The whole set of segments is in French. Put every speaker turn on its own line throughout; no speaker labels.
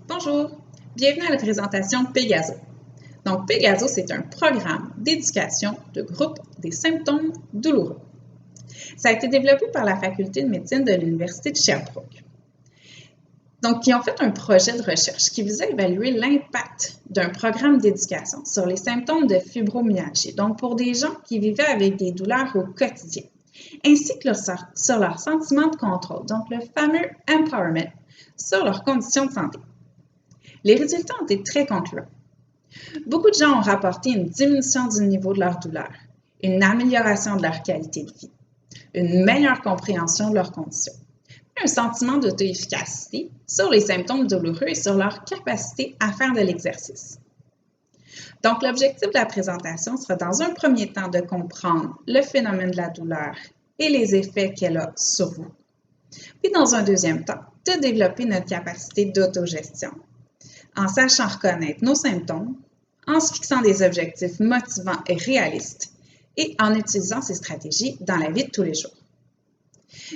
Bonjour, bienvenue à la présentation Pegaso. Donc, Pegaso, c'est un programme d'éducation de groupe des symptômes douloureux. Ça a été développé par la Faculté de médecine de l'Université de Sherbrooke. Donc, ils ont fait un projet de recherche qui visait à évaluer l'impact d'un programme d'éducation sur les symptômes de fibromyalgie, donc pour des gens qui vivaient avec des douleurs au quotidien, ainsi que sur leur sentiment de contrôle, donc le fameux empowerment, sur leurs conditions de santé. Les résultats ont été très concluants. Beaucoup de gens ont rapporté une diminution du niveau de leur douleur, une amélioration de leur qualité de vie, une meilleure compréhension de leurs conditions, un sentiment d'auto-efficacité sur les symptômes douloureux et sur leur capacité à faire de l'exercice. Donc, l'objectif de la présentation sera dans un premier temps de comprendre le phénomène de la douleur et les effets qu'elle a sur vous. Puis, dans un deuxième temps, de développer notre capacité d'autogestion en sachant reconnaître nos symptômes, en se fixant des objectifs motivants et réalistes et en utilisant ces stratégies dans la vie de tous les jours.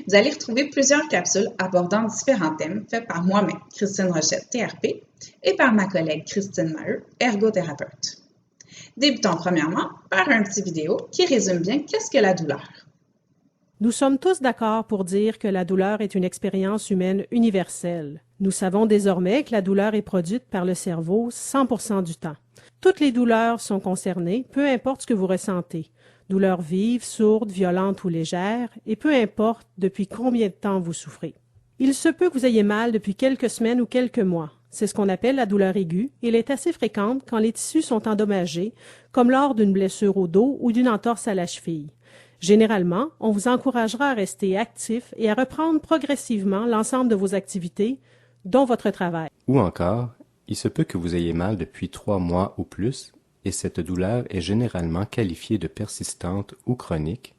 Vous allez retrouver plusieurs capsules abordant différents thèmes faits par moi-même, Christine Rochette, TRP, et par ma collègue Christine Maheu, ergothérapeute. Débutons premièrement par un petit vidéo qui résume bien qu'est-ce que la douleur.
Nous sommes tous d'accord pour dire que la douleur est une expérience humaine universelle. Nous savons désormais que la douleur est produite par le cerveau 100% du temps. Toutes les douleurs sont concernées, peu importe ce que vous ressentez. Douleurs vives, sourdes, violentes ou légères, et peu importe depuis combien de temps vous souffrez. Il se peut que vous ayez mal depuis quelques semaines ou quelques mois. C'est ce qu'on appelle la douleur aiguë, et elle est assez fréquente quand les tissus sont endommagés, comme lors d'une blessure au dos ou d'une entorse à la cheville. Généralement, on vous encouragera à rester actif et à reprendre progressivement l'ensemble de vos activités, dont votre travail.
Ou encore, il se peut que vous ayez mal depuis 3 mois ou plus, et cette douleur est généralement qualifiée de persistante ou chronique,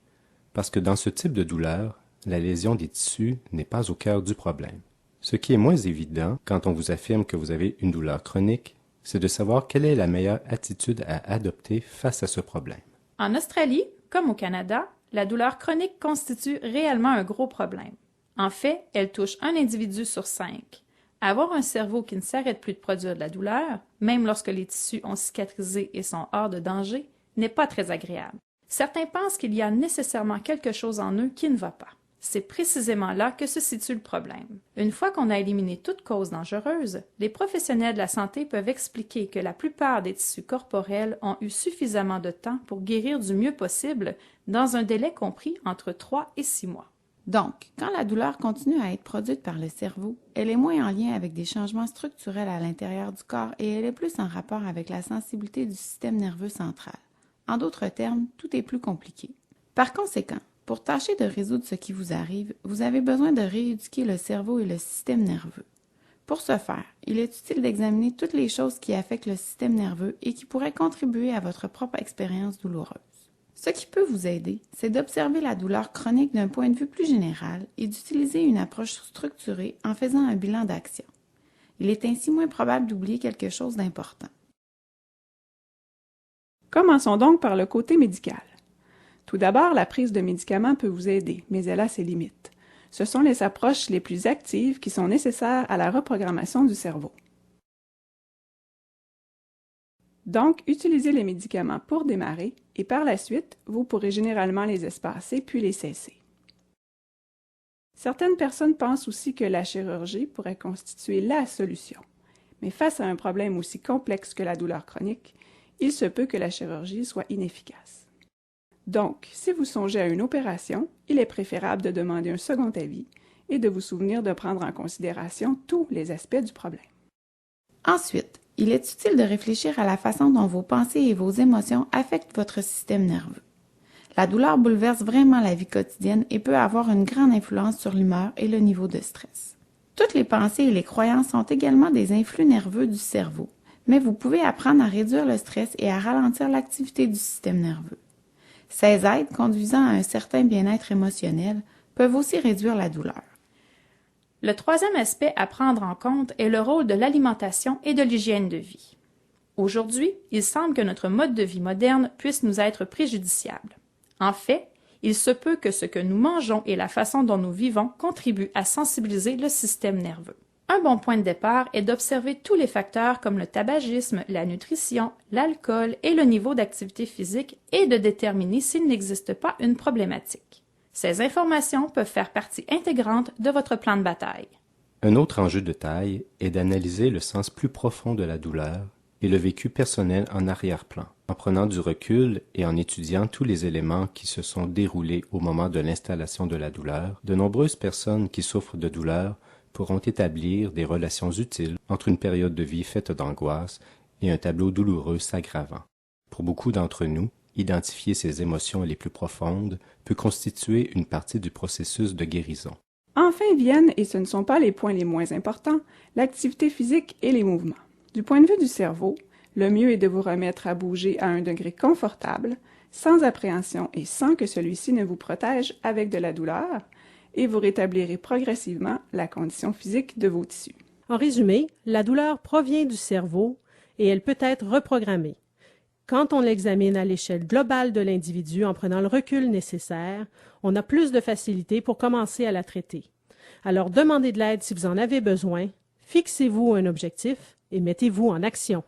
parce que dans ce type de douleur, la lésion des tissus n'est pas au cœur du problème. Ce qui est moins évident quand on vous affirme que vous avez une douleur chronique, c'est de savoir quelle est la meilleure attitude à adopter face à ce problème.
En Australie, comme au Canada, la douleur chronique constitue réellement un gros problème. En fait, elle touche un individu sur 5. Avoir un cerveau qui ne s'arrête plus de produire de la douleur, même lorsque les tissus ont cicatrisé et sont hors de danger, n'est pas très agréable. Certains pensent qu'il y a nécessairement quelque chose en eux qui ne va pas. C'est précisément là que se situe le problème. Une fois qu'on a éliminé toute cause dangereuse, les professionnels de la santé peuvent expliquer que la plupart des tissus corporels ont eu suffisamment de temps pour guérir du mieux possible dans un délai compris entre 3 et 6 mois.
Donc, quand la douleur continue à être produite par le cerveau, elle est moins en lien avec des changements structurels à l'intérieur du corps et elle est plus en rapport avec la sensibilité du système nerveux central. En d'autres termes, tout est plus compliqué. Par conséquent, pour tâcher de résoudre ce qui vous arrive, vous avez besoin de rééduquer le cerveau et le système nerveux. Pour ce faire, il est utile d'examiner toutes les choses qui affectent le système nerveux et qui pourraient contribuer à votre propre expérience douloureuse. Ce qui peut vous aider, c'est d'observer la douleur chronique d'un point de vue plus général et d'utiliser une approche structurée en faisant un bilan d'action. Il est ainsi moins probable d'oublier quelque chose d'important.
Commençons donc par le côté médical. Tout d'abord, la prise de médicaments peut vous aider, mais elle a ses limites. Ce sont les approches les plus actives qui sont nécessaires à la reprogrammation du cerveau. Donc, utilisez les médicaments pour démarrer et par la suite, vous pourrez généralement les espacer puis les cesser. Certaines personnes pensent aussi que la chirurgie pourrait constituer la solution. Mais face à un problème aussi complexe que la douleur chronique, il se peut que la chirurgie soit inefficace. Donc, si vous songez à une opération, il est préférable de demander un second avis et de vous souvenir de prendre en considération tous les aspects du problème.
Ensuite, il est utile de réfléchir à la façon dont vos pensées et vos émotions affectent votre système nerveux. La douleur bouleverse vraiment la vie quotidienne et peut avoir une grande influence sur l'humeur et le niveau de stress. Toutes les pensées et les croyances sont également des influx nerveux du cerveau, mais vous pouvez apprendre à réduire le stress et à ralentir l'activité du système nerveux. Ces aides conduisant à un certain bien-être émotionnel peuvent aussi réduire la douleur.
Le troisième aspect à prendre en compte est le rôle de l'alimentation et de l'hygiène de vie. Aujourd'hui, il semble que notre mode de vie moderne puisse nous être préjudiciable. En fait, il se peut que ce que nous mangeons et la façon dont nous vivons contribuent à sensibiliser le système nerveux. Un bon point de départ est d'observer tous les facteurs comme le tabagisme, la nutrition, l'alcool et le niveau d'activité physique et de déterminer s'il n'existe pas une problématique. Ces informations peuvent faire partie intégrante de votre plan de bataille.
Un autre enjeu de taille est d'analyser le sens plus profond de la douleur et le vécu personnel en arrière-plan, en prenant du recul et en étudiant tous les éléments qui se sont déroulés au moment de l'installation de la douleur. De nombreuses personnes qui souffrent de douleur pourront établir des relations utiles entre une période de vie faite d'angoisse et un tableau douloureux s'aggravant. Pour beaucoup d'entre nous, identifier ces émotions les plus profondes peut constituer une partie du processus de guérison.
Enfin viennent, et ce ne sont pas les points les moins importants, l'activité physique et les mouvements. Du point de vue du cerveau, le mieux est de vous remettre à bouger à un degré confortable, sans appréhension et sans que celui-ci ne vous protège avec de la douleur, et vous rétablirez progressivement la condition physique de vos tissus.
En résumé, la douleur provient du cerveau et elle peut être reprogrammée. Quand on l'examine à l'échelle globale de l'individu en prenant le recul nécessaire, on a plus de facilité pour commencer à la traiter. Alors demandez de l'aide si vous en avez besoin, fixez-vous un objectif et mettez-vous en action.